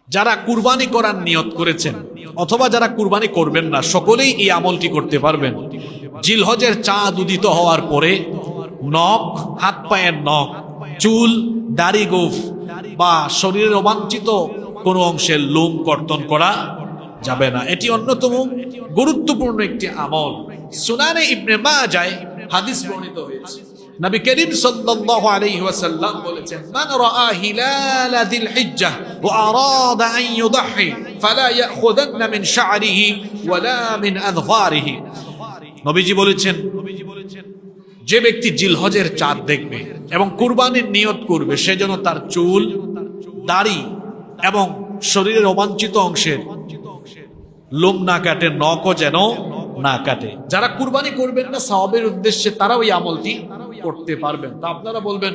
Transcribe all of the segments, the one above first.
যারা কুরবানি করার নিয়ত করেছেন অথবা যারা কুরবানি করবেন না, সকলেই এই আমলটি করতে পারবেন। জিলহজের চাঁদ উদিত হওয়ার পরে নখ, হাত পায়ের নখ, চুল, দাড়ি, গোঁফ বা শরীরের অবাঞ্ছিত কোনো অংশের লোম কর্তন করা যাবে না। এটি অন্যতম গুরুত্বপূর্ণ একটি আমল। সুনানে ইবনে মাজাহ হাদিস বর্ণিত হয়েছে, নবী করিম সাল্লাল্লাহু আলাইহি ওয়াসাল্লাম বলেছেন, মান রাআ হিলাল যিল হিজ্জাহ ওয়া আরাদা আন ইউদহি ফালা ইয়াখুযান্না মিন শা'রিহি ওয়ালা মিন আযফারিহি। নবীজি বলেছেন, যে ব্যক্তি জিলহজের চাঁদ দেখবে এবং কুরবানির নিয়ত করবে, সে যেন তার চুল, দাড়ি এবং শরীরের অবাঞ্ছিত অংশের লোম না কাটে, নখও যেন না কাটে। যারা কুরবানি করবেন না সওয়াবের উদ্দেশ্যে, তারা ওই আমলটি করতে পারবেন। তো আপনারা বলবেন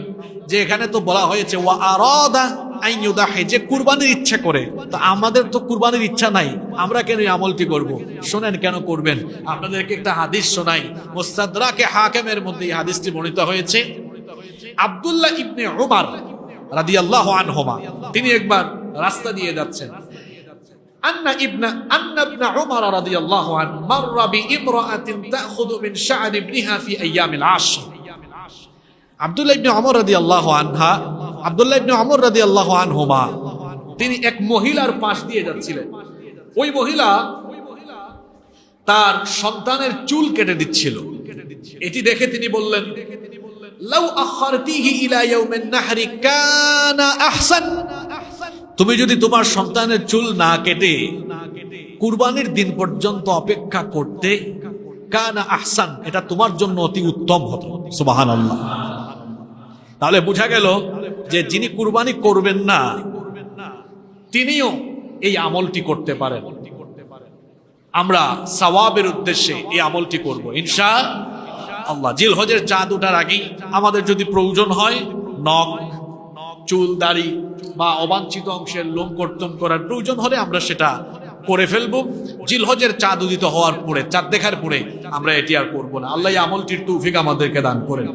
যে এখানে তো বলা হয়েছে ওয়া আরাদা আন ইউদাহি, যে কুরবানির ইচ্ছা করে। তো আমাদের তো কুরবানির ইচ্ছা নাই, আমরা কেন এই আমলটি করব? শুনেন কেন করবেন। আপনাদেরকে একটা হাদিস শোনাই, মুস্তাদরাকে হাকিমের মধ্যে এই হাদিসটি বর্ণিত হয়েছে। আব্দুল্লাহ ইবনে উমর রাদিয়াল্লাহু আনহুমা, তিনি একবার রাস্তা দিয়ে যাচ্ছেন। আন্না ইবনা উমর রাদিয়াল্লাহু আনহু মাররা বিইমরাআতিন তাখুযু মিন শা'র ইবনিহা ফি আইয়ামিল আশর। আব্দুল্লাহ ইবনে উমর রাদিয়াল্লাহু আনহুমা, তিনি এক মহিলার পাশ দিয়ে যাচ্ছিলেন। ওই মহিলা তার সন্তানের চুল কেটে দিচ্ছিল। এটি দেখে তিনি বললেন, লাউ আখারতিহি ইলা ইয়াউমিন নাহরি কানা আহসান। তুমি যদি তোমার সন্তানের চুল না কেটে কুরবানির দিন পর্যন্ত অপেক্ষা করতে, কানা আহসান, এটা তোমার জন্য অতি উত্তম হতো। সুবহানাল্লাহ। তাহলে বোঝা গেল যে যিনি কুরবানি করবেন না, তিনিও এই আমলটি করতে পারেন। আমরা সওয়াবের উদ্দেশ্যে এই আমলটি করব ইনশাআল্লাহ। জিলহজের চাঁদ ওঠার আগেই আমাদের যদি প্রয়োজন হয় নখ, চুল, দাড়ি বা অবাঞ্ছিত অংশের লোম কর্তন করার প্রয়োজন হলে আমরা সেটা করে ফেলবো। জিলহজের চাঁদ উদিত হওয়ার পরে, চাঁদ দেখার পরে আমরা এটি আর করবো না। আল্লাহ এই আমলটির তৌফিক আমাদেরকে দান করেন।